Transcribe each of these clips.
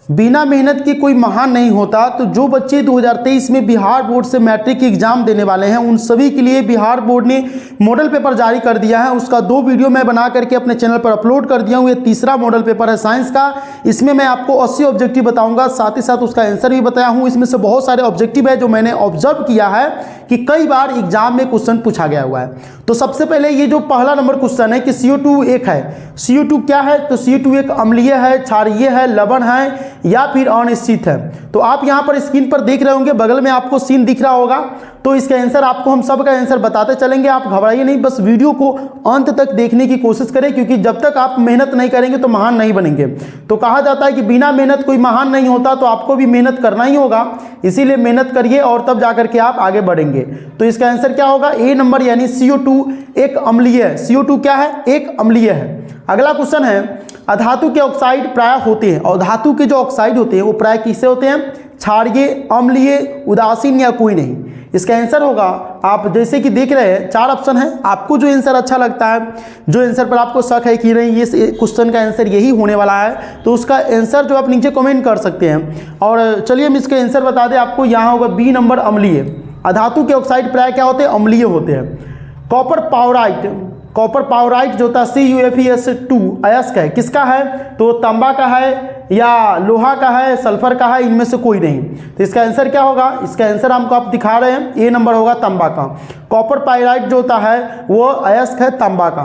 बिना मेहनत के कोई महान नहीं होता। तो जो बच्चे 2023 में बिहार बोर्ड से मैट्रिक की एग्जाम देने वाले हैं उन सभी के लिए बिहार बोर्ड ने मॉडल पेपर जारी कर दिया है। उसका 2 वीडियो मैं बना करके अपने चैनल पर अपलोड कर दिया हूँ। ये तीसरा मॉडल पेपर है साइंस का। इसमें मैं आपको 80 ऑब्जेक्टिव बताऊंगा, साथ ही साथ उसका आंसर भी बताया हूँ। इसमें से बहुत सारे ऑब्जेक्टिव है जो मैंने ऑब्जर्व किया है कि कई बार एग्जाम में क्वेश्चन पूछा गया हुआ है। तो सबसे पहले ये जो पहला नंबर क्वेश्चन है कि CO2 एक है। CO2 क्या है? तो CO2 एक अम्लीय है, क्षारीय है, लवण है या फिर अनिश्चित है। तो आप यहाँ पर स्क्रीन पर देख रहे होंगे, बगल में आपको सीन दिख रहा होगा। तो इसका आंसर आपको हम सब का आंसर बताते चलेंगे, आप घबराइए नहीं, बस वीडियो को अंत तक देखने की कोशिश करें, क्योंकि जब तक आप मेहनत नहीं करेंगे तो महान नहीं बनेंगे। तो कहा जाता है कि बिना मेहनत कोई महान नहीं होता, तो आपको भी मेहनत करना ही होगा, इसीलिए मेहनत करिए और तब जाकर के आप आगे बढ़ेंगे। तो इसका आंसर क्या होगा? ए नंबर, यानी CO2 एक अम्लीय है। CO2 क्या है? एक अम्लीय है। अगला क्वेश्चन है, अधातु के ऑक्साइड प्राय होते हैं, और धातु के जो ऑक्साइड होते हैं वो प्राय किससे होते हैं? क्षारीय, अम्लीय, उदासीन या कोई नहीं। इसका आंसर होगा, आप जैसे कि देख रहे हैं 4 ऑप्शन है, आपको जो आंसर अच्छा लगता है, जो आंसर पर आपको शक है कि नहीं ये क्वेश्चन का आंसर यही होने वाला है, तो उसका आंसर जो आप नीचे कमेंट कर सकते हैं। और चलिए हम इसके आंसर बता दें आपको। यहाँ होगा बी नंबर, अम्लीय। अधातु के ऑक्साइड प्राय क्या होते हैं? अम्लीय होते हैं। कॉपर पावराइट, कॉपर पावराइट जो होता है CuFeS2 अयस्क है, किसका है? तो तांबा का है या लोहा का है, सल्फर का है, इनमें से कोई नहीं। तो इसका आंसर क्या होगा? इसका आंसर हमको आप दिखा रहे हैं, ए नंबर होगा तांबा का। कॉपर पायराइट जो होता है वो अयस्क है तांबा का।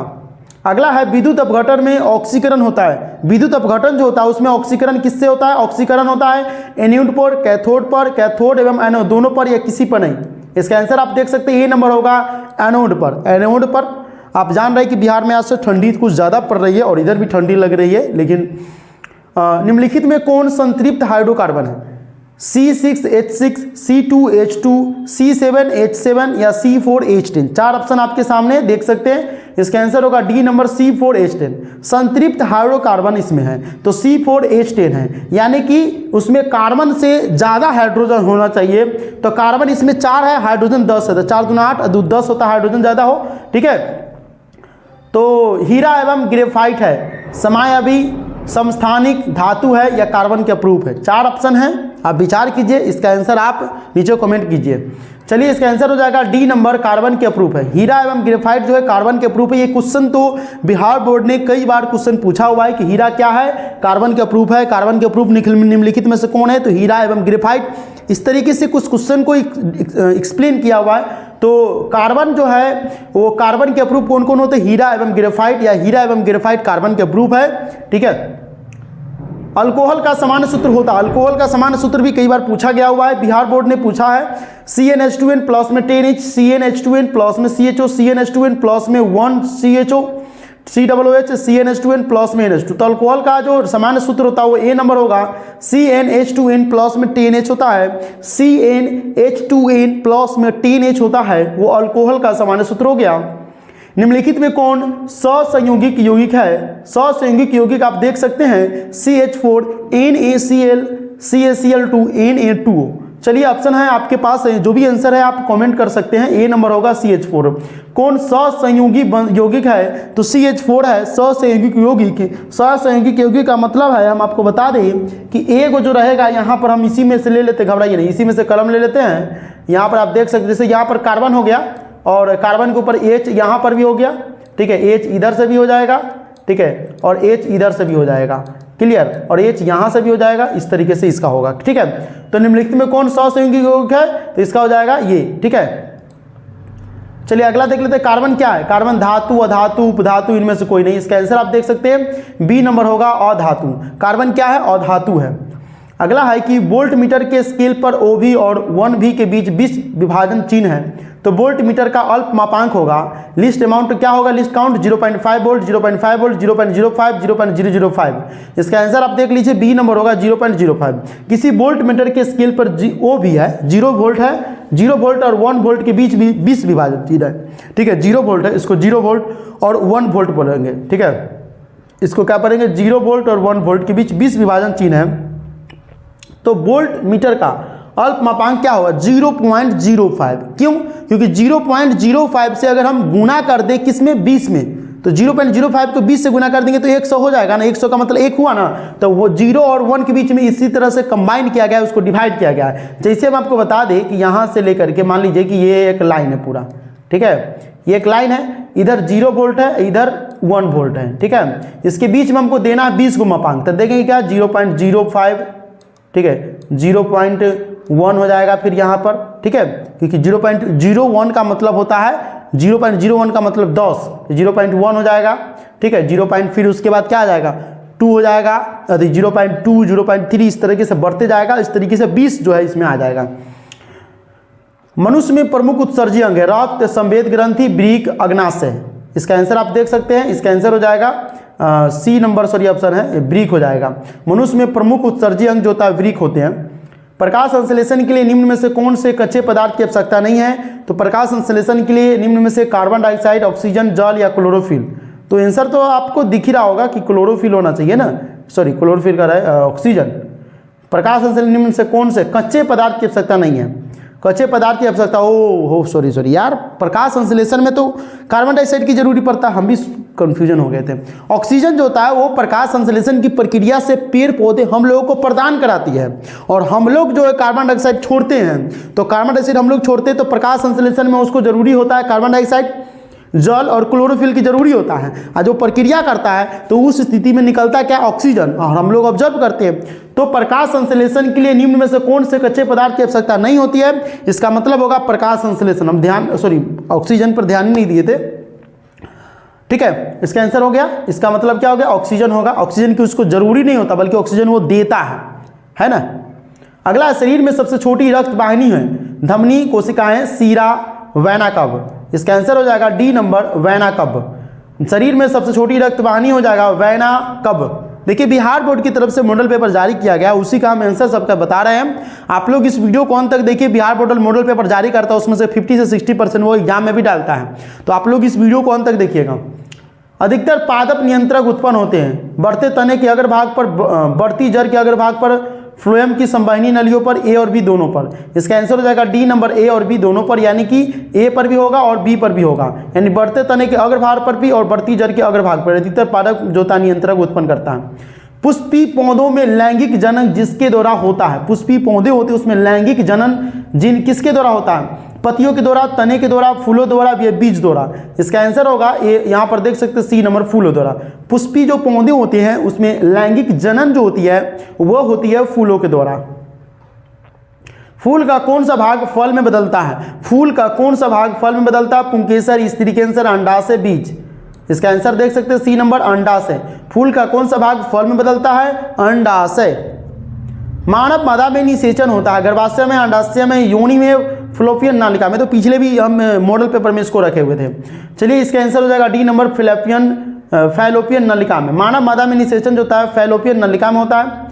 अगला है, विद्युत अपघटन में ऑक्सीकरण होता है। विद्युत अपघटन जो होता है उसमें ऑक्सीकरण किससे होता है? ऑक्सीकरण होता है एनोड पर, कैथोड एवं एनोड दोनों पर या किसी पर नहीं। इसका आंसर आप देख सकते हैं, ए नंबर होगा एनोड पर। एनोड पर आप जान रहे हैं कि बिहार में आज से ठंडी कुछ ज़्यादा पड़ रही है और इधर भी ठंडी लग रही है, लेकिन निम्नलिखित में कौन संतृप्त हाइड्रोकार्बन है? C6H6, C2H2, C7H7 या C4H10। 4 ऑप्शन आपके सामने देख सकते हैं। इसका आंसर होगा डी नंबर, C4H10। संतृप्त हाइड्रोकार्बन इसमें है तो C4H10 है, यानी कि उसमें कार्बन से ज़्यादा हाइड्रोजन होना चाहिए। तो कार्बन इसमें 4 है, हाइड्रोजन 10 है, तो 4 दूना 8, 10 होता है, हाइड्रोजन ज़्यादा हो। ठीक है, तो हीरा एवं ग्रेफाइट है, समायवी, समस्थानिक धातु है या कार्बन के अप्रूप है। 4 ऑप्शन है, आप विचार कीजिए, इसका आंसर आप नीचे कमेंट कीजिए। चलिए इसका आंसर हो जाएगा डी नंबर, कार्बन के अप्रूप है। हीरा एवं ग्रेफाइट जो है कार्बन के अप्रूप है। ये क्वेश्चन तो बिहार बोर्ड ने कई बार क्वेश्चन पूछा हुआ है कि हीरा क्या है? कार्बन के अप्रूप है। कार्बन के अप्रूप निम्नलिखित में से कौन है? तो हीरा एवं ग्रेफाइट। इस तरीके से कुछ क्वेश्चन को एक्सप्लेन किया हुआ है। तो कार्बन जो है वो कार्बन के अप्रूप कौन कौन होते हैं? हीरा एवं ग्रेफाइट, या हीरा एवं ग्रेफाइट कार्बन के अप्रूप है। ठीक है, अल्कोहल का सामान्य सूत्र होता है। अल्कोहल का सामान्य सूत्र भी कई बार पूछा गया हुआ है, बिहार बोर्ड ने पूछा है। CnH2n प्लस में 10H, CnH2n प्लस में CHO, CnH2n प्लस में 1 CHO, COOH, CnH2n प्लस में NH2। तो अल्कोहल का जो सामान्य सूत्र होता है वो ए नंबर होगा, CnH2n प्लस में 10H होता है। CnH2n प्लस में 10H होता है, वो अल्कोहल का सामान्य सूत्र हो गया। निम्नलिखित में कौन ससंयोगिक यौगिक है? ससंयोगिक यौगिक आप देख सकते हैं CH4 NaCl CaCl2 Na2। चलिए ऑप्शन है आपके पास है, जो भी आंसर है आप कमेंट कर सकते हैं। ए नंबर होगा CH4। कौन ससंयोगी यौगिक है? तो CH4 है ससंयोगिक यौगिक। ससंयोगिक यौगिक का मतलब है, हम आपको बता दें कि एक जो रहेगा यहाँ पर, हम इसी में से ले लेते, घबराइए नहीं, इसी में से कलम ले लेते हैं। यहाँ पर आप देख सकते हैं, जैसे यहाँ पर कार्बन हो गया और कार्बन के ऊपर H यहाँ पर भी हो गया। ठीक है, H इधर से भी हो जाएगा, ठीक है, और H इधर से भी हो जाएगा, क्लियर, और H यहाँ से भी हो जाएगा। इस तरीके से इसका होगा। ठीक है, तो निम्नलिखित में कौन ससंयोगी यौगिक है? तो इसका हो जाएगा ये। ठीक है, चलिए अगला देख लेते हैं। कार्बन क्या है? कार्बन धातु, अधातु, उपधातु, इनमें से कोई नहीं। इसका आंसर आप देख सकते हैं, बी नंबर होगा अधातु। कार्बन क्या है? अधातु है। अगला है कि वोल्ट मीटर के स्केल पर OV और 1V के बीच 20 विभाजन चिन्ह है। तो वोल्ट मीटर का अल्प मापांक होगा। लिस्ट अमाउंट क्या होगा? List count 0.5 volt, 0.5 volt, 0.05, 0.005। इसका आंसर आप देख लीजिए, बी नंबर होगा 0.05। किसी वोल्ट मीटर के स्केल पर OV है, 0 वोल्ट है, 0 वोल्ट और 1 वोल्ट के बीच भी 20 विभाजन चिन्ह है। ठीक है, 0 वोल्ट है, इसको 0 वोल्ट और 1 वोल्ट बोलेंगे। ठीक है, इसको क्या पढ़ेंगे? 0 वोल्ट और 1 वोल्ट के बीच 20 विभाजन चिन्ह है। तो वोल्ट मीटर का अल्प मापांक क्या होगा? 0.05। क्यों? क्योंकि 0.05 से अगर हम गुना कर दें किसमें? 20 में, तो 0.05 को 20 से गुना कर देंगे तो 100 हो जाएगा ना, 100 का मतलब 1 हुआ ना, तो वो 0 और 1 के बीच में इसी तरह से कंबाइन किया गया है, उसको डिवाइड किया गया है। जैसे हम आपको बता दें कि यहाँ से लेकर के मान लीजिए कि ये एक लाइन है पूरा, ठीक है, ये एक लाइन है, इधर 0 वोल्ट है, इधर 1 वोल्ट है, ठीक है, इसके बीच में हमको देना है 20 को मापांक, तो देखेंगे क्या 0.05, ठीक है, 0.1 हो जाएगा फिर यहाँ पर, ठीक है, क्योंकि 0.01 का मतलब होता है 0.01 का मतलब 10, 0.1 हो जाएगा, ठीक है, 0. फिर उसके बाद क्या आ जाएगा 2 हो जाएगा, 0.2, 0.3 इस तरीके से बढ़ते जाएगा, इस तरीके से 20 जो है इसमें आ जाएगा। मनुष्य में प्रमुख उत्सर्जी अंग है रक्त, संवेद ग्रंथि, वृक्क, अग्नाशय। इसका आंसर आप देख सकते हैं, इसका आंसर हो जाएगा सी नंबर, सॉरी ऑप्शन है वृक्क हो जाएगा। मनुष्य में प्रमुख उत्सर्जी अंग जो होता है वृक्क होते हैं। प्रकाश संश्लेषण के लिए निम्न में से कौन से कच्चे पदार्थ की आवश्यकता नहीं है, तो प्रकाश संश्लेषण के लिए निम्न में से कार्बन डाइऑक्साइड, ऑक्सीजन, जल या क्लोरोफिल। तो आंसर तो आपको दिख ही रहा होगा कि क्लोरोफिल होना चाहिए ना, सॉरी क्लोरोफिल का है ऑक्सीजन। प्रकाश संश्लेषण निम्न में से कौन से कच्चे पदार्थ की आवश्यकता नहीं है, कच्चे पदार्थ की आवश्यकता, सॉरी यार, प्रकाश संश्लेषण में तो कार्बन डाइऑक्साइड की जरूरी पड़ता है, हम भी कंफ्यूजन हो गए थे। ऑक्सीजन जो होता है वो प्रकाश संश्लेषण की प्रक्रिया से पेड़ पौधे हम लोगों को प्रदान कराती है, और हम लोग जो है कार्बन डाइऑक्साइड छोड़ते हैं, तो कार्बन डाइऑक्साइड हम लोग छोड़ते हैं तो प्रकाश संश्लेषण में उसको जरूरी होता है कार्बन डाइऑक्साइड, जल और क्लोरोफिल की जरूरी होता है, और जो प्रक्रिया करता है तो उस स्थिति में निकलता है क्या ऑक्सीजन, और हम लोग ऑब्जर्व करते हैं। तो प्रकाश संश्लेषण के लिए निम्न में से कौन से कच्चे पदार्थ की आवश्यकता नहीं होती है, इसका मतलब होगा प्रकाश संश्लेषण। हम ऑक्सीजन पर ध्यान ही नहीं दिए थे, ठीक है, इसका आंसर हो गया। इसका मतलब क्या हो गया, ऑक्सीजन होगा। ऑक्सीजन की उसको जरूरी नहीं होता, बल्कि ऑक्सीजन वो देता है ना। अगला, शरीर में सबसे छोटी रक्त वाहिनी है, धमनी, कोशिकाएं, सीरा, वेना कब। इसका आंसर हो जाएगा डी नंबर, वेना कब। शरीर में सबसे छोटी रक्त वाहिनी हो जाएगा वेना कब। देखिए बिहार बोर्ड की तरफ से मॉडल पेपर जारी किया गया, उसी का हम आंसर सबका बता रहे हैं। आप लोग इस वीडियो को अंत तक देखिए। बिहार बोर्ड मॉडल पेपर जारी करता है, उसमें से 50 से 60% वो एग्जाम में भी डालता है, तो आप लोग इस वीडियो को अंत तक देखिएगा। अधिकतर पादप नियंत्रक उत्पन्न होते हैं बढ़ते तने के अग्रभाग पर, बढ़ती जड़ के अग्रभाग पर, फ्लोएम की संवहनी नलियों पर, ए और बी दोनों पर। इसका आंसर हो जाएगा डी नंबर, ए और बी दोनों पर, यानी कि ए पर भी होगा और बी पर भी होगा, यानी बढ़ते तने के अग्रभाग पर भी और बढ़ती जड़ के अग्रभाग पर अधिकतर पादप जोता नियंत्रक उत्पन्न करता है। पुष्पी पौधों में लैंगिक जनन जिसके द्वारा होता है, पुष्पी पौधे होते हैं उसमें लैंगिक जनन किसके द्वारा होता है, पत्तियों के द्वारा, तने के द्वारा, फूलों द्वारा या बीज द्वारा। इसका आंसर होगा ये, यहाँ पर देख सकते हैं सी नंबर, फूलों द्वारा। पुष्पी जो पौधे होते हैं उसमें लैंगिक जनन जो होती है वह होती है फूलों के द्वारा। फूल का कौन सा भाग फल में बदलता है, फूल का कौन सा भाग फल में बदलता है, पुंकेसर, स्त्री कैंसर, अंडाशय, बीज। इसका आंसर देख सकते हैं सी नंबर, अंडाशय। फूल का कौन सा भाग फल में बदलता है, अंडाशय। मानव मादा में निषेचन होता है, गर्भाशय में, अंडाशय में, योनि में, फ्लोपियन नालिका में। तो पिछले भी हम मॉडल पेपर में इसको रखे हुए थे। चलिए इसका आंसर हो जाएगा डी नंबर, फैलोपियन नलिका में। मानव मादा में निषेचन जो होता है फैलोपियन नलिका में होता है।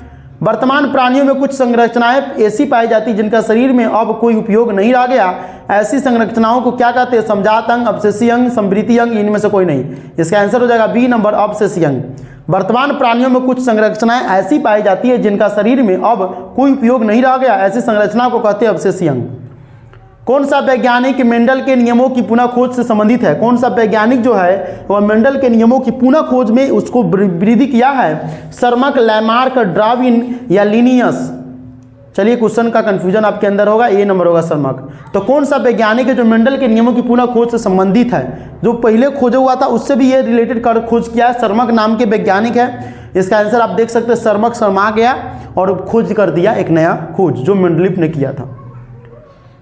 वर्तमान प्राणियों में कुछ संरचनाएं ऐसी पाई जाती जिनका शरीर में अब कोई उपयोग नहीं रह गया, ऐसी संरचनाओं को क्या कहते हैं, समजात अंग, अवशेषी अंग, समृद्धि अंग, इनमें से कोई नहीं। इसका आंसर हो जाएगा बी नंबर, अवशेषी अंग। वर्तमान प्राणियों में कुछ संरचनाएं ऐसी पाई जाती है जिनका शरीर में अब कोई उपयोग नहीं रह गया, ऐसी संरचना को कहते हैं अवशेषी अंग। कौन सा वैज्ञानिक मेंडल के नियमों की पुनः खोज से संबंधित है, कौन सा वैज्ञानिक जो है वह मेंडल के नियमों की पुनः खोज में उसको वृद्धि किया है, सर्मक, लैमार्क, डार्विन या लिनियस। चलिए क्वेश्चन का कंफ्यूजन आपके अंदर होगा, ए नंबर होगा सर्मक। तो कौन सा वैज्ञानिक है जो मेंडल के नियमों की पुनः खोज से संबंधित है, जो पहले खोजा हुआ था उससे भी ये रिलेटेड कर खोज किया है, सर्मक नाम के वैज्ञानिक है। इसका आंसर आप देख सकते हैं सर्मक शर्मा गया और खोज कर दिया एक नया खोज जो मेंडलीफ ने किया था।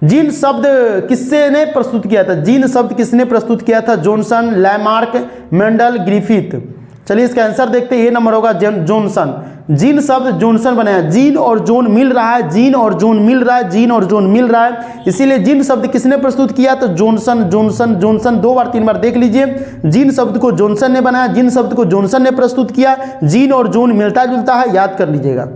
जीन शब्द किसने प्रस्तुत किया था, जीन शब्द किसने प्रस्तुत किया था, जॉनसन, लैमार्क, मेंडल, ग्रिफिथ। चलिए इसका आंसर देखते हैं, ए नंबर होगा जॉनसन। जीन शब्द जॉनसन बनाया, जीन और जोन मिल रहा है, जीन और जोन मिल रहा है, जीन और जोन मिल रहा है, इसीलिए जीन शब्द किसने प्रस्तुत किया, तो जॉनसन, जॉनसन, जॉनसन। 2 बार 3 बार देख लीजिए, जीन शब्द को जॉनसन ने बनाया, जीन शब्द को जॉनसन ने प्रस्तुत किया, जीन और जोन मिलता जुलता है, याद कर लीजिएगा।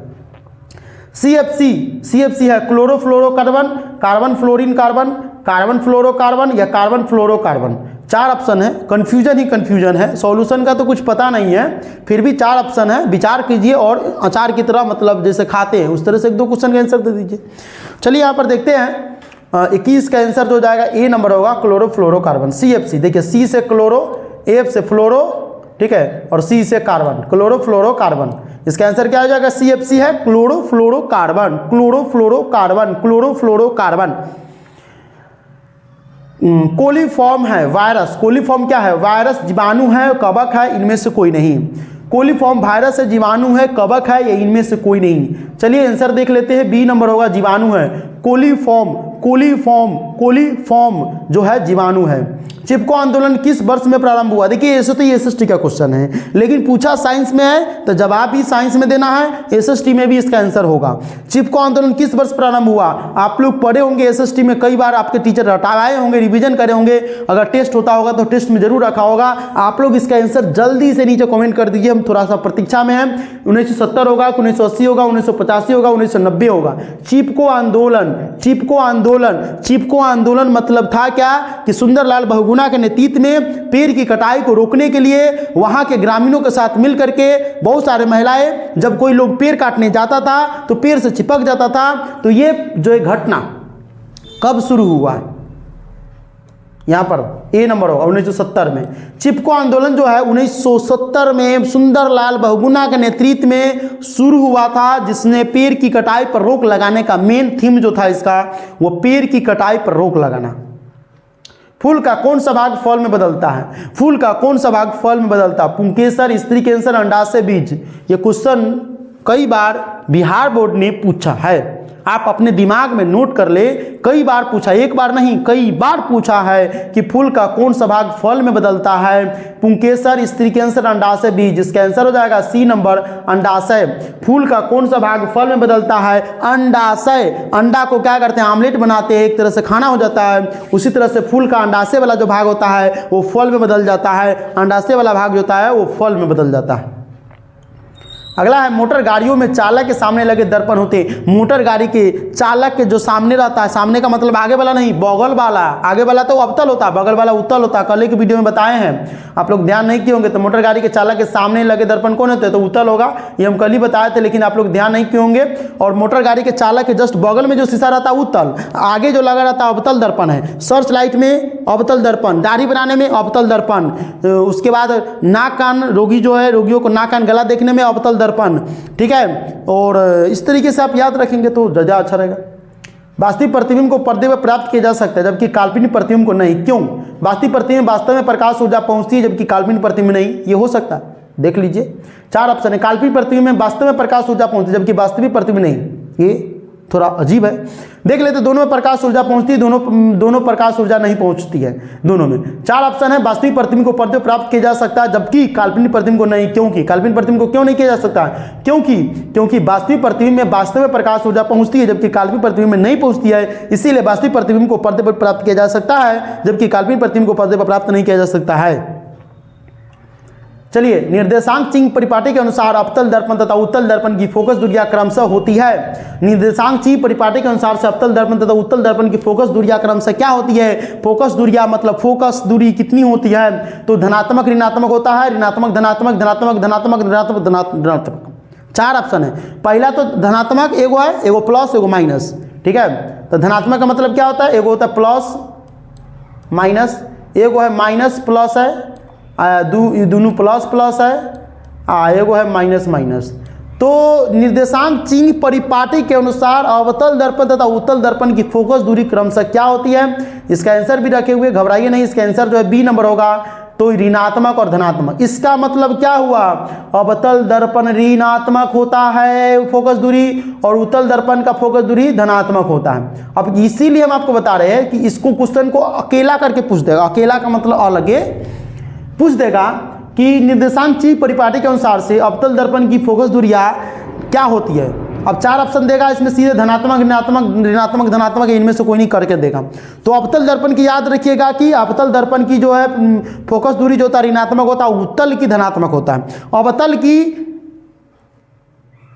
CFC है chlorofluorocarbon, carbon fluorine carbon, carbon fluorocarbon या कार्बन फ्लोरोकार्बन। 4 ऑप्शन है, कन्फ्यूजन ही कन्फ्यूजन है, सॉल्यूशन का तो कुछ पता नहीं है, फिर भी 4 ऑप्शन है, विचार कीजिए और अचार की तरह मतलब जैसे खाते हैं उस तरह से 1-2 क्वेश्चन का आंसर दे दीजिए। चलिए यहाँ पर देखते हैं 21 का आंसर जो जाएगा ए नंबर होगा क्लोरोफ्लोरोकार्बन, CFC। देखिए सी से क्लोरो, एफ से फ्लोरो, ठीक है, और सी से कार्बन, क्लोरोफ्लोरोकार्बन। इसका आंसर क्या हो जाएगा? CFC है क्लोरोफ्लोरोकार्बन, क्लोरोफ्लोरोकार्बन, क्लोरोफ्लोरोकार्बन। कोलीफॉर्म है वायरस, कोलीफॉर्म क्या है? वायरस, जीवाणु है, कवक है, इनमें से कोई नहीं। कोलीफॉर्म वायरस है, जीवाणु है, कवक है, या इनमें से कोई नहीं। चलिए आंसर देख लेते हैं, बी नंबर होगा, जीवाणु है। कोलीफॉर्म, कोलीफॉर्म, कोलीफॉर्म जो है जीवाणु है। चिपको आंदोलन किस वर्ष में प्रारंभ हुआ? देखिए ऐसे तो ये SST का क्वेश्चन है, लेकिन पूछा साइंस में है तो जवाब भी साइंस में देना है, SST में भी इसका आंसर होगा। चिपको आंदोलन किस वर्ष प्रारंभ हुआ? आप लोग पढ़े होंगे SST में, कई बार आपके टीचर रटाए होंगे, रिवीजन करे होंगे, अगर टेस्ट होता होगा तो टेस्ट में जरूर रखा होगा। आप लोग इसका आंसर जल्दी से नीचे कॉमेंट कर दीजिए, हम थोड़ा सा प्रतीक्षा में हैं। 1970 होगा, 1980 होगा, 1985 होगा, 1990 होगा। चिपको आंदोलन, चिपको आंदोलन, चिपको आंदोलन मतलब था क्या कि सुंदरलाल बहुगुणा के नेतृत्व में पेड़ की कटाई को रोकने के लिए वहां के ग्रामीणों के साथ मिलकर के बहुत सारे महिलाएं, जब कोई लोग पेड़ काटने जाता था तो पेड़ से चिपक जाता था। तो ये जो एक घटना कब शुरू हुआ? यहां पर ए नंबर होगा 1970 में। चिपको आंदोलन जो है 1970 में सुंदरलाल बहुगुणा के नेतृत्व में शुरू हुआ था, जिसने पेड़ की कटाई पर रोक लगाने का मेन थीम जो था इसका, वो पेड़ की कटाई पर रोक लगाना। फूल का कौन सा भाग फल में बदलता है? फूल का कौन सा भाग फल में बदलता है? पुंकेसर, स्त्री कैंसर, अंडाशय बीज। ये क्वेश्चन कई बार बिहार बोर्ड ने पूछा है, आप अपने दिमाग में नोट कर ले। कई बार पूछा, एक बार नहीं कई बार पूछा है कि फूल का कौन सा भाग फल में बदलता है? पुंकेसर, स्त्री कैंसर, अंडाशय बीज। इसका आंसर हो जाएगा सी नंबर, अंडाशय। फूल का कौन सा भाग फल में बदलता है? अंडाशय। अंडा को क्या करते हैं? आमलेट बनाते हैं, एक तरह से खाना हो जाता है। उसी तरह से फूल का अंडाशय वाला जो भाग होता है वो फल में बदल जाता है, अंडाशय वाला भाग जो होता है वो फल में बदल जाता है। अगला है, मोटर गाड़ियों में चालक के सामने लगे दर्पण होते हैं। मोटर गाड़ी के चालक के जो सामने रहता है, सामने का मतलब आगे वाला नहीं, बगल वाला। आगे वाला तो अवतल होता है, बगल वाला उत्तल होता है। कल के वीडियो में बताए हैं, आप लोग ध्यान नहीं किए होंगे। तो मोटर गाड़ी के चालक के सामने लगे दर्पण कौन होते हैं? तो उत्तल होगा, ये हम कल ही बताए थे, लेकिन आप लोग ध्यान नहीं किए होंगे। और मोटर गाड़ी के चालक के जस्ट बगल में जो शीशा रहता है उत्तल, आगे जो लगा रहता है अवतल दर्पण है। सर्च लाइट में अवतल दर्पण, दाढ़ी बनाने में अवतल दर्पण, उसके बाद नाक कान रोगी जो है, रोगियों को नाक कान गला देखने में अवतल दर्पण, ठीक है। और इस तरीके से आप याद रखेंगे तो ज़्यादा अच्छा रहेगा। वास्तविक प्रतिबिंब को पर्दे पर प्राप्त किया जा सकता है, जबकि काल्पनिक प्रतिबिंब को नहीं। क्यों? वास्तविक प्रतिबिंब वास्तव में प्रकाश ऊर्जा पहुंचती है, जबकि काल्पनिक प्रतिबिंब नहीं। ये हो सकता है, देख लीजिए 4 ऑप्शन है। काल्पनिक प्रतिबिंब में वास्तव में प्रकाश ऊर्जा पहुंचती है, जबकि वास्तविक प्रतिबिंब नहीं। ये थोड़ा अजीब है, देख लेते। दोनों में प्रकाश ऊर्जा पहुंचती है, दोनों प्रकाश ऊर्जा नहीं पहुंचती है, दोनों में। 4 ऑप्शन है। वास्तविक प्रतिबिंब को पर्दे प्राप्त किया जा सकता है, जबकि काल्पनिक प्रतिबिंब को नहीं। क्योंकि काल्पनिक प्रतिबिंब को क्यों नहीं किया जा सकता? क्योंकि वास्तविक प्रतिबिंब में वास्तव में प्रकाश ऊर्जा पहुंचती है, जबकि काल्पनिक प्रतिबिंब में नहीं पहुंचती है। इसीलिए वास्तविक प्रतिबिंब को पर्दे पर प्राप्त किया जा सकता है, जबकि काल्पनिक प्रतिबिंब को पर्दे पर प्राप्त नहीं किया जा सकता है। चलिए, निर्देशांक चिन्ह परिपाटी के अनुसार अवतल दर्पण तथा उत्तल दर्पण की फोकस दूरियां क्रमशः होती है। निर्देशांक चिन्ह परिपाटी के अनुसार से अवतल दर्पण तथा उत्तल दर्पण की फोकस दूरियां क्रमशः क्या होती है? फोकस दूरियां मतलब फोकस दूरी कितनी होती है? तो धनात्मक ऋणात्मक होता है, ऋणात्मक धनात्मक, धनात्मक धनात्मक, ऋणात्मक धनात्मक। 4 ऑप्शन है। पहला तो धनात्मक एगो है, एगो प्लस एगो माइनस, ठीक है। तो धनात्मक का मतलब क्या होता है? एगो होता है प्लस माइनस, एगो है माइनस प्लस है, दोनों प्लस प्लस है, एगो है माइनस माइनस। तो निर्देशांक चिन्ह परिपाटी के अनुसार अवतल दर्पण तथा उत्तल दर्पण की फोकस दूरी क्रमशः क्या होती है? इसका आंसर भी रखे हुए, घबराइए नहीं। इसका आंसर जो है बी नंबर होगा, तो ऋणात्मक और धनात्मक। इसका मतलब क्या हुआ? अवतल दर्पण ऋणात्मक होता है फोकस दूरी, और उत्तल दर्पण का फोकस दूरी धनात्मक होता है। अब इसीलिए हम आपको बता रहे हैं कि इसको क्वेश्चन को अकेला करके पूछ देगा। अकेला का मतलब अलगे पूछ देगा कि निर्देशांक चिन्ह परिपाटी के अनुसार से अवतल दर्पण की फोकस दूरियां क्या होती है। अब 4 ऑप्शन देगा, इसमें सीधे धनात्मक ऋणात्मक ऋणात्मक धनात्मक, इनमें से कोई नहीं करके देगा। तो अवतल दर्पण की याद रखिएगा कि अवतल दर्पण की जो है फोकस दूरी जो होता है ऋणात्मक होता है, उत्तल की धनात्मक होता है। अवतल की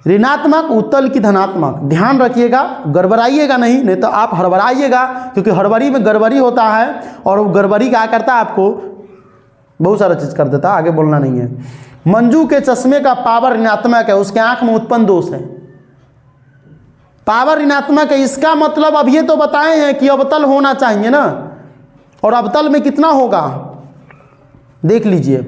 ऋणात्मक, उत्तल की धनात्मक। ध्यान रखिएगा, गड़बड़ाइएगा नहीं तो आप हड़बड़ाइएगा, क्योंकि हड़बड़ी में गड़बड़ी होता है, और वो गड़बड़ी क्या करता है? आपको बहुत सारा चीज कर देता है, आगे बोलना नहीं है। मंजू के चश्मे का पावर ऋणात्मक है, उसके आंख में उत्पन्न दोष है। पावर ऋणात्मक है, इसका मतलब अब ये तो बताए हैं कि अवतल होना चाहिए ना, और अवतल में कितना होगा? देख लीजिए,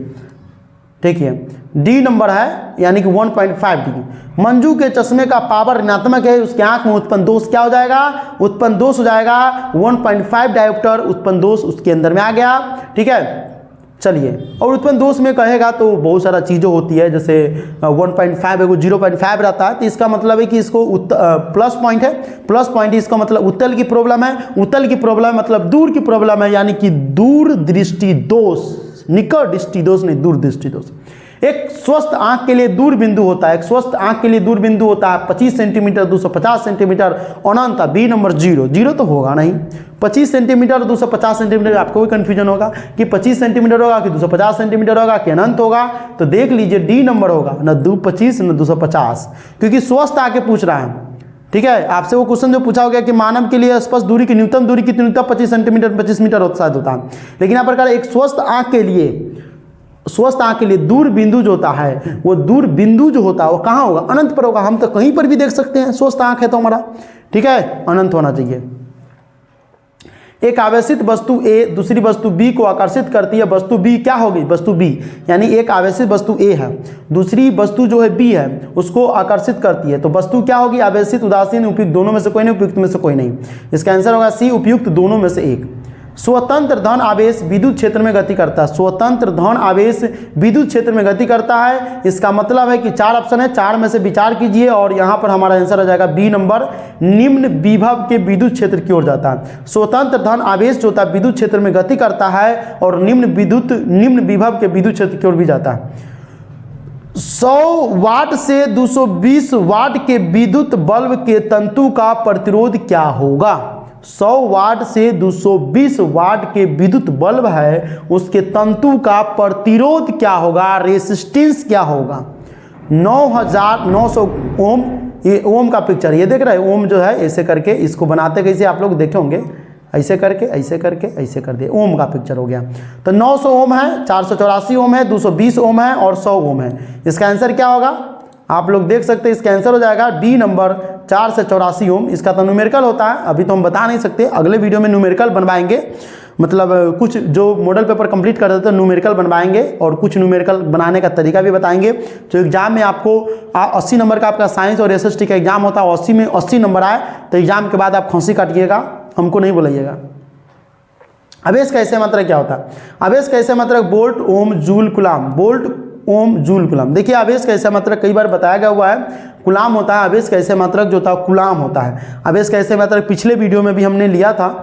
ठीक है। डी नंबर है यानी कि 1.5 डिग्री। मंजू के चश्मे का पावर ऋणात्मक है, उसके आंख में उत्पन्न दोष क्या हो जाएगा, उत्पन्न दोष हो जाएगा 1.5 डायोप्टर उत्पन्न दोष उसके अंदर में आ गया, ठीक है। चलिए, और उत्पन्न दोष में कहेगा तो बहुत सारा चीज़ें होती है, जैसे 1.5 है, 0.5 रहता है, तो इसका मतलब है कि इसको प्लस पॉइंट है, प्लस पॉइंट इसका मतलब उत्तल की प्रॉब्लम है, उत्तल की प्रॉब्लम मतलब दूर की प्रॉब्लम है, यानी कि दूर दृष्टि दोष, निकट दृष्टि दोष नहीं, दूर दृष्टि दोष। एक स्वस्थ आंख के लिए दूर बिंदु होता है, एक स्वस्थ आंख के लिए दूर बिंदु होता है 25 सेंटीमीटर, 250 सेंटीमीटर, अनंत। बी नंबर 0, 0 तो होगा नहीं, 25 सेंटीमीटर 250 सेंटीमीटर, आपको भी कंफ्यूजन होगा कि 25 सेंटीमीटर होगा कि 250 सेंटीमीटर होगा कि अनंत होगा, तो देख लीजिए डी नंबर होगा, न 225 न 250, क्योंकि स्वस्थ आके पूछ रहा है, ठीक है। आपसे वो क्वेश्चन जो पूछा हो गया कि मानव के लिए स्पष्ट दूरी की न्यूनतम दूरी कितनी होता है, 25 सेंटीमीटर 25 मीटर शायद होता है, लेकिन यहाँ पर एक स्वस्थ आंख के लिए, स्वस्थ आंख के लिए दूर बिंदु जो होता है, वो दूर बिंदु जो होता है वो कहाँ होगा, अनंत पर होगा। हम तो कहीं पर भी देख सकते हैं, स्वस्थ आंख है तो हमारा, ठीक है, अनंत होना चाहिए। एक आवेशित वस्तु ए दूसरी वस्तु बी को आकर्षित करती है, वस्तु बी क्या होगी, वस्तु बी, यानी एक आवेशित वस्तु ए है, दूसरी वस्तु जो है बी है, उसको आकर्षित करती है, तो वस्तु क्या होगी, आवेशित, उदासीन, उपयुक्त, दोनों में से कोई नहीं, उपयुक्त में से कोई नहीं। इसका आंसर होगा सी, उपयुक्त दोनों में से एक। स्वतंत्र धन आवेश विद्युत क्षेत्र में गति करता है, स्वतंत्र धन आवेश विद्युत क्षेत्र में गति करता है, इसका मतलब है कि 4 ऑप्शन है, 4 में से विचार कीजिए और यहां पर हमारा आंसर आ जाएगा बी नंबर, निम्न विभव के विद्युत क्षेत्र की ओर जाता है। स्वतंत्र धन आवेश जो होता है विद्युत क्षेत्र में गति करता है और निम्न विभव के विद्युत क्षेत्र की ओर भी जाता है। 100 वाट से 220 वाट के विद्युत बल्ब के तंतु का प्रतिरोध क्या होगा, 100 वाट से 220 वाट के विद्युत बल्ब है, उसके तंतु का प्रतिरोध क्या होगा, रेसिस्टेंस क्या होगा, 9900 ओम। ये ओम का पिक्चर ये देख रहे हैं, ओम जो है ऐसे करके इसको बनाते कैसे आप लोग देखे होंगे, ऐसे करके ऐसे करके ऐसे कर दिए, ओम का पिक्चर हो गया। तो 900 ओम है, 484 ओम है, 220 ओम है और 100 ओम है। इसका आंसर क्या होगा, आप लोग देख सकते हैं, इसका आंसर हो जाएगा डी नंबर 4 से 84 ओम। इसका तो न्यूमेरिकल होता है, अभी तो हम बता नहीं सकते, अगले वीडियो में न्यूमेरिकल बनवाएंगे, मतलब कुछ जो मॉडल पेपर कंप्लीट कर देते हैं न्यूमेरिकल बनवाएंगे और कुछ न्यूमेरिकल बनाने का तरीका भी बताएंगे। तो एग्जाम में आपको 80 नंबर का आपका साइंस और एसएसटी का एग्जाम होता है, 80 में 80 नंबर आए तो एग्जाम के बाद आप खांसी काटिएगा, हमको नहीं बुलाइएगा। आवेश का ऐसे मात्रक क्या होता है, आवेश का ऐसे मात्रक volt ohm joule कुलाम, volt ohm joule कुलाम। देखिए आवेश का ऐसे मात्रक कई बार बताया गया हुआ है, कुलाम होता है, आवेश का ऐसे मात्रक जो होता है कुलाम होता है। आवेश का ऐसे मात्रक पिछले वीडियो में भी हमने लिया था।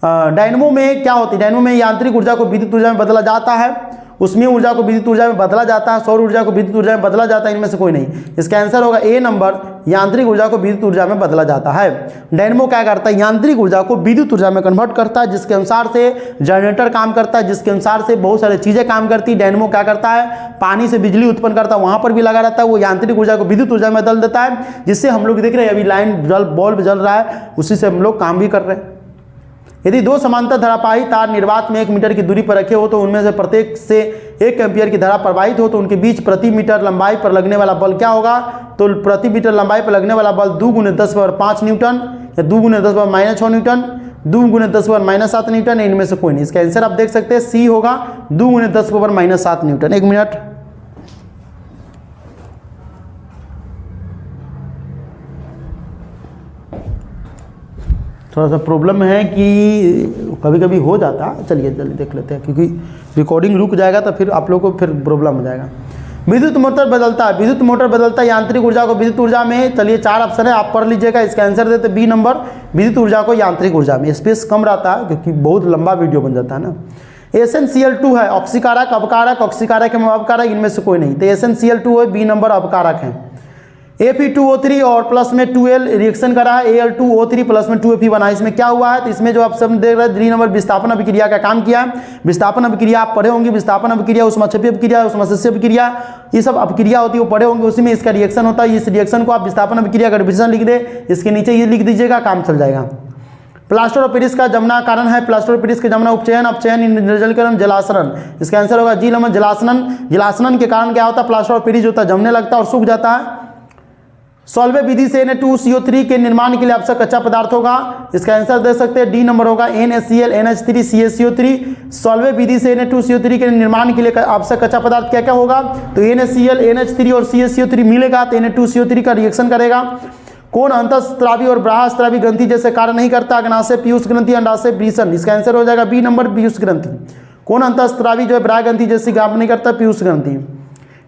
डायनमो में क्या होती है, डायनमो में यांत्रिक ऊर्जा को विद्युत ऊर्जा में बदला जाता है, उसमें ऊर्जा को विद्युत ऊर्जा में बदला जाता है, सौर ऊर्जा को विद्युत ऊर्जा में बदला जाता है, इनमें से कोई नहीं। इसका आंसर होगा ए नंबर, यांत्रिक ऊर्जा को विद्युत ऊर्जा में बदला जाता है। डायनमो क्या करता है, यांत्रिक ऊर्जा को विद्युत ऊर्जा में कन्वर्ट करता है, जिसके अनुसार से जनरेटर काम करता है, जिसके अनुसार से बहुत सारी चीजें काम करती है। डायनमो क्या करता है, पानी से बिजली उत्पन्न करता है, वहां पर भी लगा रहता है, वो यांत्रिक ऊर्जा को विद्युत ऊर्जा में बदल देता है, जिससे हम लोग देख रहे हैं अभी लाइन बल्ब जल रहा है, उसी से हम लोग काम भी कर रहे हैं। यदि 2 समांतर धारापाही तार निर्वात में 1 मीटर की दूरी पर रखे हो तो उनमें से प्रत्येक से 1 एम्पियर की धारा प्रवाहित हो तो उनके बीच प्रति मीटर लंबाई पर लगने वाला बल क्या होगा, तो प्रति मीटर लंबाई पर लगने वाला बल 2 × 10⁻5 न्यूटन या 2 × 10⁻⁻6 न्यूटन, 2 × 10⁻⁻7 न्यूटन, इनमें से कोई नहीं। इसका आंसर आप देख सकते हैं सी होगा 2 × 10⁻⁻7 न्यूटन। 1 मिनट, थोड़ा सा प्रॉब्लम है कि कभी कभी हो जाता है, चलिए जल्दी देख लेते हैं क्योंकि रिकॉर्डिंग रुक जाएगा तो फिर आप लोग को फिर प्रॉब्लम हो जाएगा। विद्युत मोटर बदलता है, विद्युत मोटर बदलता है यांत्रिक ऊर्जा को विद्युत ऊर्जा में। चलिए 4 ऑप्शन है, आप पढ़ लीजिएगा। इसका आंसर देते बी नंबर, विद्युत ऊर्जा को यांत्रिक ऊर्जा में। स्पेस कम रहता है क्योंकि बहुत लंबा वीडियो बन जाता है ना। SnCl2 है, ऑक्सीकारक, अपकारक, ऑक्सीकारक एवं अपकारक, इनमें से कोई नहीं। तो SnCl2 है, बी नंबर अपकारक है। Fe2O3 और प्लस में 2L रिएक्शन करा है, Al2O3 प्लस में 2Fe बना है। इसमें क्या हुआ है, तो इसमें जो आप सब देख रहे हैं 3 नंबर विस्थापन अभिक्रिया का काम किया है। विस्थापन अभिक्रिया आप पढ़े होंगे, विस्थापन अभिक्रिया, उष्माक्षेपी अभिक्रिया, उष्माशयी अभिक्रिया, ये सब अभिक्रिया होती है, वो पढ़े होंगे। उसी में इसका रिएक्शन होता है। इस रिएक्शन को आप विस्थापन अभिक्रिया का डिफिनेशन लिख दे, इसके नीचे ये लिख दीजिएगा, काम चल जाएगा। प्लास्टर ऑफ पेरिस का जमना कारण है, प्लास्टर ऑफ पेरिस के जमना उपचयन, अपचयन, निर्जलीकरण, जलासरण। इसका आंसर होगा जी नंबर जलासनन। जलासनन के कारण क्या होता है, प्लास्टर ऑफ पेरिस जो होता है जमने लगता है और सूख जाता है। सॉल्वे विधि से Na2CO3 के निर्माण के लिए आवश्यक कच्चा पदार्थ होगा, इसका आंसर दे सकते हैं डी नंबर होगा NaCl NH3 CaCO3। सॉल्वे विधि से Na2CO3 के निर्माण के लिए आवश्यक कच्चा पदार्थ क्या क्या होगा, तो NaCl NH3 और CaCO3 मिलेगा तो Na2CO3 का रिएक्शन करेगा। कौन अंतःस्रावी और बाह्यस्रावी ग्रंथि जैसे कार्य नहीं करता, अग्नाशय पीयूष ग्रंथि अंडाशय वृषण, इसका आंसर हो जाएगा बी नंबर पीयूष ग्रंथि। कौन अंतःस्रावी जो है बाह्य ग्रंथि जैसे काम नहीं करता, पीयूष ग्रंथि।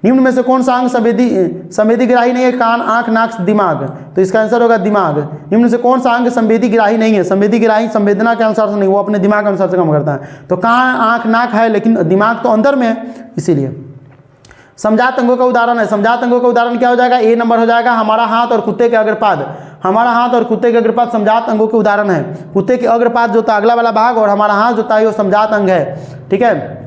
निम्न में से कौन सा अंग संवेदी ग्राही नहीं है, कान आंख नाक दिमाग, तो इसका आंसर होगा दिमाग। निम्न में से कौन सा अंग संवेदी ग्राही नहीं है, संवेदी ग्राही संवेदना के अनुसार से नहीं, वो अपने दिमाग के अनुसार से काम करता है। तो कान आंख नाक है लेकिन दिमाग तो अंदर में है, इसीलिए। समझात अंगों का उदाहरण है, समझात अंगों का उदाहरण क्या हो जाएगा, ए नंबर हो जाएगा हमारा हाथ और कुत्ते के अग्रपाद। हमारा हाथ और कुत्ते के अग्रपाद समझात अंगों के उदाहरण है। कुत्ते के अग्रपाद जो होता है अगला वाला भाग और हमारा हाथ जो होता है वो समझात अंग है, ठीक है।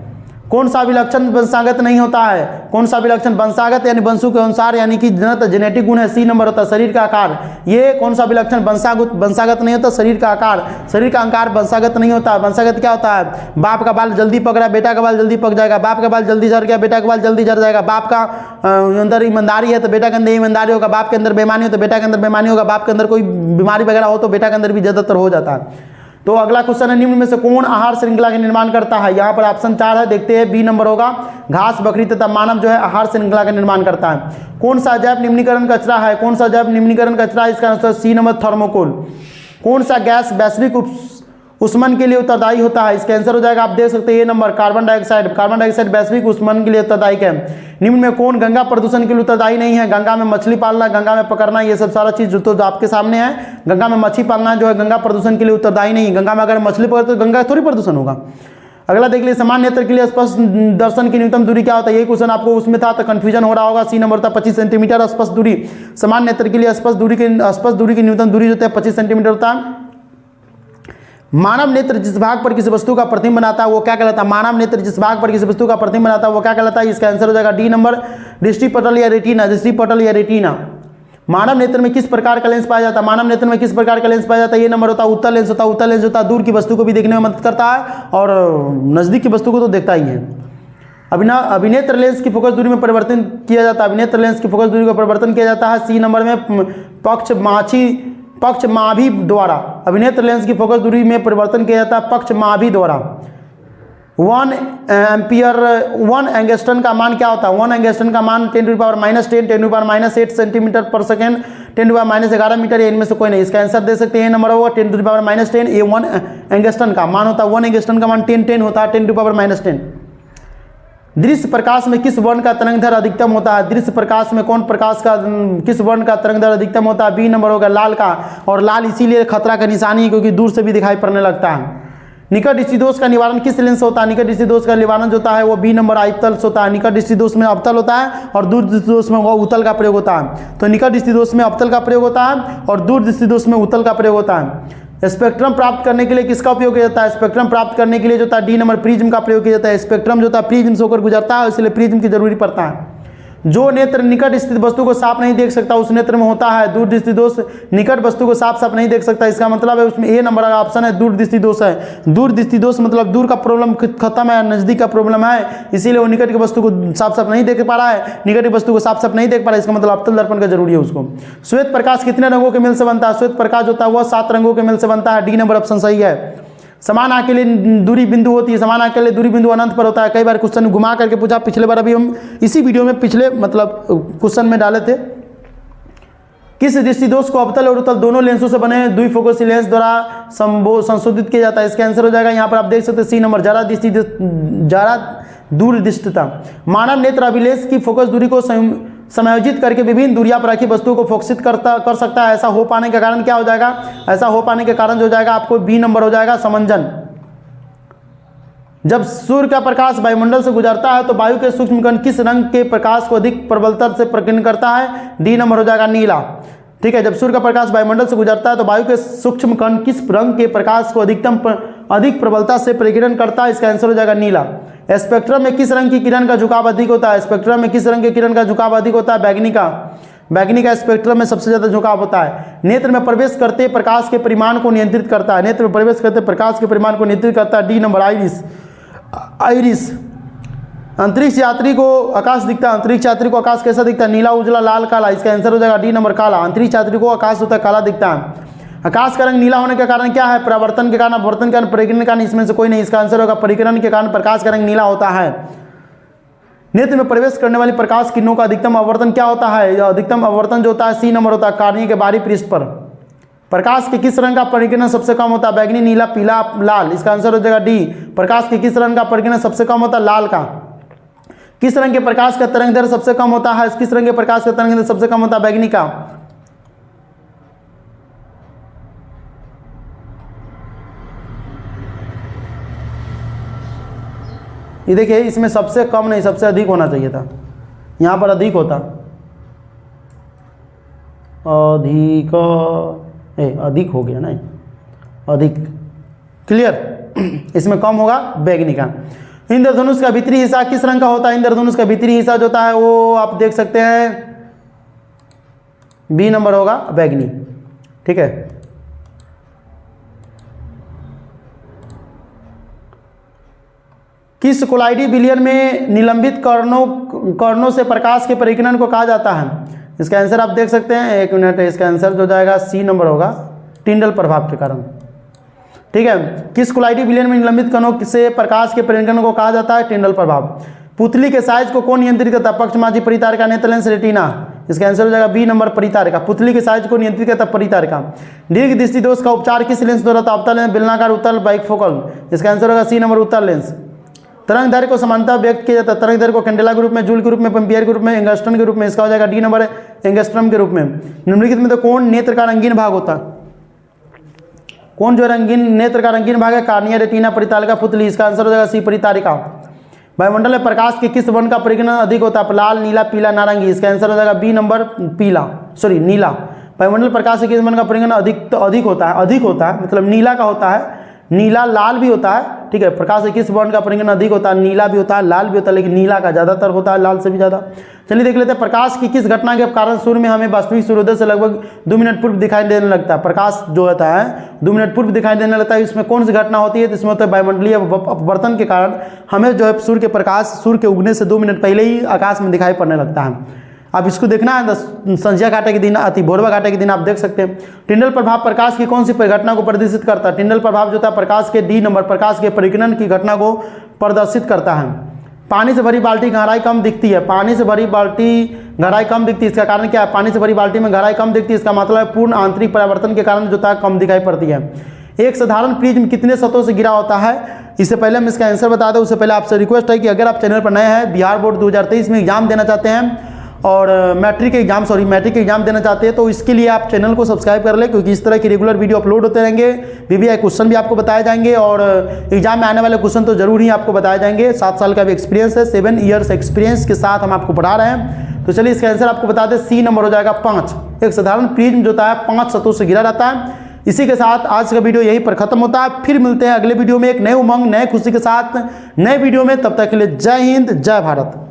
कौन सा विलक्षण वंशागत नहीं होता है, कौन सा विलक्षण वंशागत यानी वंशों के अनुसार यानी कि जेनेटिक गुण है, सी नंबर होता है शरीर का आकार। ये कौन सा विलक्षण वंशागत नहीं होता, शरीर का आकार। शरीर का आकार वंशागत नहीं होता। वंशागत क्या होता है, बाप का बाल जल्दी पक रहा है बेटा का बाल जल्दी पक जाएगा, बाप का बाल जल्दी झड़ गया बेटा का बाल जल्दी झड़ जाएगा, बाप का अंदर ईमानदारी है तो बेटा के अंदर ईमानदारी होगा, बाप के अंदर बेईमानी हो तो बेटा के अंदर बेईमानी होगा, बाप के अंदर कोई बीमारी वगैरह हो तो बेटा के अंदर भी ज्यादातर हो जाता है। तो अगला क्वेश्चन है, निम्न में से कौन आहार श्रृंखला के निर्माण करता है, यहाँ पर ऑप्शन 4 है, देखते हैं। बी नंबर होगा घास बकरी तथा मानव जो है आहार श्रृंखला का निर्माण करता है। कौन सा जैव निम्नीकरण कचरा है, कौन सा जैव निम्नीकरण कचरा है, इसका आंसर सी नंबर थर्मोकोल। कौन सा गैस वैश्विक उष्मन के लिए उत्तरदायी होता है, इसका आंसर हो जाएगा आप देख सकते हैं ये number carbon dioxide. Carbon dioxide वैश्विक उष्मन के लिए उत्तरदायी है। निम्न में कौन गंगा प्रदूषण के लिए उत्तरदायी नहीं है, गंगा में मछली पालना, गंगा में पकड़ना, ये सब सारा चीज जो आपके सामने है। गंगा में मछली पालना जो है गंगा प्रदूषण के लिए उत्तरदायी नहीं है। गंगा में अगर मछली पकड़े तो गंगा थोड़ी प्रदूषण होगा। अगला देख लीजिए, समान नेत्र के लिए स्पष्ट दर्शन की न्यूनतम दूरी क्या होता है, ये क्वेश्चन आपको उसमें था तो कंफ्यूजन हो रहा होगा। सी नंबर था 25 सेंटीमीटर स्पष्ट दूरी। समान नेत्र के लिए स्पष्ट दूरी की न्यूनतम दूरी जो होता है 25 सेंटीमीटर होता है। मानव नेत्र जिस भाग पर किसी वस्तु का प्रतिबिंब बनाता है वो क्या कहलाता है, मानव नेत्र जिस भाग पर किसी वस्तु का प्रतिबिंब बनाता है वो क्या कहलाता है, इसका आंसर हो जाएगा डी नंबर दृष्टिपटल या रेटिना। दृष्टिपटल या रेटिना। मानव नेत्र में किस प्रकार का लेंस पाया जाता है, मानव नेत्र में किस प्रकार का लेंस पाया जाता है, ये नंबर होता है उत्तल लेंस होता है। उत्तल लेंस होता है दूर की वस्तु को भी देखने में मदद करता है और नजदीक की वस्तु को तो देखता ही है। अभिनेत्र लेंस की फोकस दूरी में परिवर्तन किया जाता है, अभिनेत्र लेंस की फोकस दूरी का परिवर्तन किया जाता है। सी नंबर में पक्षमाभी द्वारा अभिनेत्र लेंस की फोकस दूरी में परिवर्तन किया जाता है पक्षमाभी द्वारा। 1 एंगस्ट्रॉन का मान क्या होता है, 1 एंगस्ट्रॉन का मान 10⁻10 10⁻8 सेंटीमीटर पर सेकेंड 10⁻11 मीटर, इनमें से कोई नहीं। इसका आंसर दे सकते हैं नंबर होगा 10⁻10। ये 1 एंगस्ट्रॉन का मान होता है, 1 एंगस्ट्रॉन का मान 10 होता है 10⁻10। दृश्य प्रकाश में किस वर्ण का तरंगदैर्घ्य अधिकतम होता है, दृश्य प्रकाश में कौन प्रकाश का किस वर्ण का तरंगदैर्घ्य अधिकतम होता है, बी नंबर होगा लाल का। और लाल इसीलिए खतरा का निशानी है क्योंकि दूर से भी दिखाई पड़ने लगता है। निकट दृष्टिदोष का निवारण किस लेंस होता है, निकट दृष्टिदोष का निवारण जो होता है वो बी नंबर अवतल होता है। निकट दृष्टिदोष में अवतल होता है और दूर दृष्टिदोष में वो उत्तल का प्रयोग होता है। तो निकट दृष्टिदोष में अवतल का प्रयोग होता है और दूर दृष्टिदोष में उत्तल का प्रयोग होता है। स्पेक्ट्रम प्राप्त करने के लिए किसका उपयोग किया जाता है, स्पेक्ट्रम प्राप्त करने के लिए जो होता है डी नंबर प्रिज्म का प्रयोग किया जाता है। स्पेक्ट्रम जो होता है प्रिज्म से होकर गुजरता है इसलिए प्रिज्म की जरूरी पड़ता है। जो नेत्र निकट स्थित वस्तु को साफ नहीं देख सकता उस नेत्र में होता है दूर दृष्टि दोष। निकट वस्तु को साफ साफ नहीं देख सकता, इसका मतलब है उसमें ए नंबर का ऑप्शन है दूर दृष्टि दोष है। दूर दृष्टि दोष मतलब दूर का प्रॉब्लम खत्म है, नजदीक का प्रॉब्लम है, इसीलिए वो निकट की वस्तु को साफ साफ नहीं देख पा रहा है, निकट की वस्तु को साफ साफ नहीं देख पा रहा है, इसका मतलब अवतल दर्पण का जरूरी है उसको। श्वेत प्रकाश कितने रंगों के मेल से बनता है, श्वेत प्रकाश होता है वह 7 रंगों के मेल से बनता है, डी नंबर ऑप्शन सही है। समान आंख के लिए दूरी बिंदु होती है, समान आंख के लिए दूरी बिंदु अनंत पर होता है। कई बार क्वेश्चन घुमा करके पूछा, पिछले बार अभी हम इसी वीडियो में पिछले मतलब क्वेश्चन में डाले थे। किस दृष्टिदोष को अवतल और उत्तल दोनों लेंसों से बने द्विफोकसी लेंस द्वारा संशोधित किया जाता है, इसका आंसर हो जाएगा यहाँ पर आप देख सकते हैं सी नंबर जरा दूर दृष्टिता। मानव नेत्र अभिलेख की फोकस दूरी को समायोजित करके विभिन्न दूरियां पर रखी वस्तुओं को फोकसित कर सकता है। ऐसा हो पाने के कारण क्या हो जाएगा, ऐसा हो पाने के कारण जो हो जाएगा आपको बी नंबर हो जाएगा समंजन। जब सूर्य का प्रकाश वायुमंडल से गुजरता है तो वायु के सूक्ष्म कण किस रंग के प्रकाश को अधिक प्रबलता से प्रकीर्णन करता है, डी नंबर हो जाएगा नीला। ठीक है, जब सूर्य का प्रकाश वायुमंडल से गुजरता है तो वायु के सूक्ष्म कण किस रंग के प्रकाश को अधिक प्रबलता से प्रकीर्णन करता है, इसका आंसर हो जाएगा नीला। स्पेक्ट्रम में किस रंग की किरण का झुकाव अधिक होता है, स्पेक्ट्रम में किस रंग की किरण का झुकाव अधिक होता है, बैगनी का। बैगनी का स्पेक्ट्रम में सबसे ज्यादा झुकाव होता है। नेत्र में प्रवेश करते प्रकाश के परिमाण को नियंत्रित करता है, नेत्र में प्रवेश करते प्रकाश के परिमाण को नियंत्रित करता है, डी नंबर आइरिस। अंतरिक्ष यात्री को आकाश दिखता है, अंतरिक्ष यात्री को आकाश कैसा दिखता है? नीला, उजला, लाल, काला। इसका आंसर हो जाएगा डी नंबर काला। अंतरिक्ष यात्री को आकाश होता है काला दिखता है। आकाश का रंग नीला होने का कारण क्या है? परावर्तन के कारण, अपवर्तन के कारण, परिकिरण के कारण, इसमें से कोई नहीं। इसका आंसर होगा परिकिरण के कारण प्रकाश का रंग नीला होता है। नेत्र में प्रवेश करने वाली प्रकाश किरणों का अधिकतम अपवर्तन क्या होता है? अधिकतम अपवर्तन जो होता है सी नंबर होता है, कार्निया के बाहरी पृष्ठ पर। प्रकाश के किस रंग का परिकिरण सबसे कम होता है? बैगनी, नीला, पीला, लाल। इसका आंसर हो जाएगा डी। प्रकाश के किस रंग का परिकिरण सबसे कम होता है? लाल का। किस रंग के प्रकाश का तरंग दैर्ध्य सबसे कम होता है? किस रंग के प्रकाश का तरंग दैर्ध्य सबसे कम होता है? बैगनी का। ये देखिए, इसमें सबसे कम नहीं, सबसे अधिक होना चाहिए था, यहाँ पर अधिक होता। अधिक हो गया नहीं, अधिक। क्लियर? इसमें कम होगा बैगनी का। इंद्रधनुष का भीतरी हिस्सा किस रंग का होता है? इंद्रधनुष का भीतरी हिस्सा जो होता है वो आप देख सकते हैं बी नंबर होगा, बैगनी। ठीक है। किस कोलाइडी विलयन में निलंबित कर्णों से प्रकाश के परिकिरण को कहा जाता है? इसका आंसर आप देख सकते हैं, एक मिनट। इसका आंसर जो जाएगा सी नंबर होगा, टिंडल प्रभाव के कारण। ठीक है। किस कोलाइडी विलयन में निलंबित कणों से प्रकाश के परिकिरण को कहा जाता है? टिंडल प्रभाव। पुतली के साइज को कौन नियंत्रित करता है? पक्षमाजी, परितारिका, नेत्र लेंस, रेटिना। इसका आंसर हो जाएगा बी नंबर, परितारिका। पुतली के साइज को नियंत्रित करता है परितारिका। दीर्घ दृष्टि दोष का उपचार किस लेंस द्वारा होता है? अवतल लेंस, बेलनाकार, उत्तल, बाइफोकल। इसका आंसर होगा सी नंबर, उत्तल लेंस। तरंग दैर्ध्य को समानता व्यक्त किया जाता है। तरंग दैर्ध्य को कैंडेला के रूप में, जूल के रूप में, एम्पियर के रूप में, एंगस्ट्रम के रूप में। इसका हो जाएगा डी नंबर, एंगस्ट्रम के रूप में। निम्नलिखित में तो कौन नेत्र का रंगीन भाग होता है? कौन जो रंगीन नेत्र का रंगीन भाग है? कार्निया, रेटिना, परितारिका, पुतली। इसका आंसर हो जाएगा सी, परितारिका। वायुमंडल में प्रकाश के किस वर्ण का परिकिरण अधिक होता है? लाल, नीला, पीला, नारंगी। इसका आंसर हो जाएगा बी नंबर, पीला, सॉरी नीला। वायुमंडल प्रकाश के किस वर्ण का परिकिरण अधिक होता है? अधिक होता है मतलब नीला का होता है। नीला, लाल भी होता है। ठीक है। प्रकाश से किस वर्ण का परिकिरण अधिक होता है? नीला भी होता है, लाल भी होता है, लेकिन नीला का ज़्यादातर होता है, लाल से भी ज़्यादा। चलिए देख लेते हैं, प्रकाश की किस घटना के कारण सूर्य में हमें वास्तविक सूर्योदय से लगभग 2 मिनट पूर्व दिखाई देने लगता है? प्रकाश जो होता है 2 मिनट पूर्व दिखाई देने लगता है। इसमें कौन सी घटना होती है? तो इसमें होता है वायुमंडलीय अपवर्तन के कारण हमें जो है सूर्य के प्रकाश, सूर्य के उगने से 2 मिनट पहले ही आकाश में दिखाई पड़ने लगता है। अब इसको देखना है, संध्या घाटे के दिन, अति भोरवा घाटे के दिन आप देख सकते हैं। टिंडल प्रभाव प्रकाश की कौन सी घटना को प्रदर्शित करता है? टिंडल प्रभाव जो था प्रकाश के डी नंबर, प्रकाश के परिकिरण की घटना को प्रदर्शित करता है। पानी से भरी बाल्टी गहराई कम दिखती है। पानी से भरी बाल्टी गहराई कम दिखती है, इसका कारण क्या है? पानी से भरी बाल्टी में गहराई कम दिखती है, इसका मतलब है पूर्ण आंतरिक परावर्तन के कारण जो था कम दिखाई पड़ती है। एक साधारण प्रिज्म कितने सतहों से घिरा होता है? इससे पहले हम इसका आंसर बता दें, उससे पहले आपसे रिक्वेस्ट है कि अगर आप चैनल पर नए हैं, बिहार बोर्ड 2023 में एग्जाम देना चाहते हैं और मैट्रिक एग्जाम देना चाहते हैं, तो इसके लिए आप चैनल को सब्सक्राइब कर लें, क्योंकि इस तरह की रेगुलर वीडियो अपलोड होते रहेंगे। VVI क्वेश्चन भी आपको बताए जाएंगे और एग्जाम में आने वाले क्वेश्चन तो जरूर ही आपको बताए जाएंगे। 7 साल का भी एक्सपीरियंस है, 7 ईयर्स एक्सपीरियंस के साथ हम आपको पढ़ा रहे हैं। तो चलिए इसका आंसर आपको बता दें, सी नंबर हो जाएगा 5। एक साधारण प्रिज्म जो होता है 5 सतहों से घिरा रहता है। इसी के साथ आज का वीडियो यहीं पर खत्म होता है। फिर मिलते हैं अगले वीडियो में एक नए उमंग, नए खुशी के साथ, नए वीडियो में। तब तक के लिए जय हिंद, जय भारत।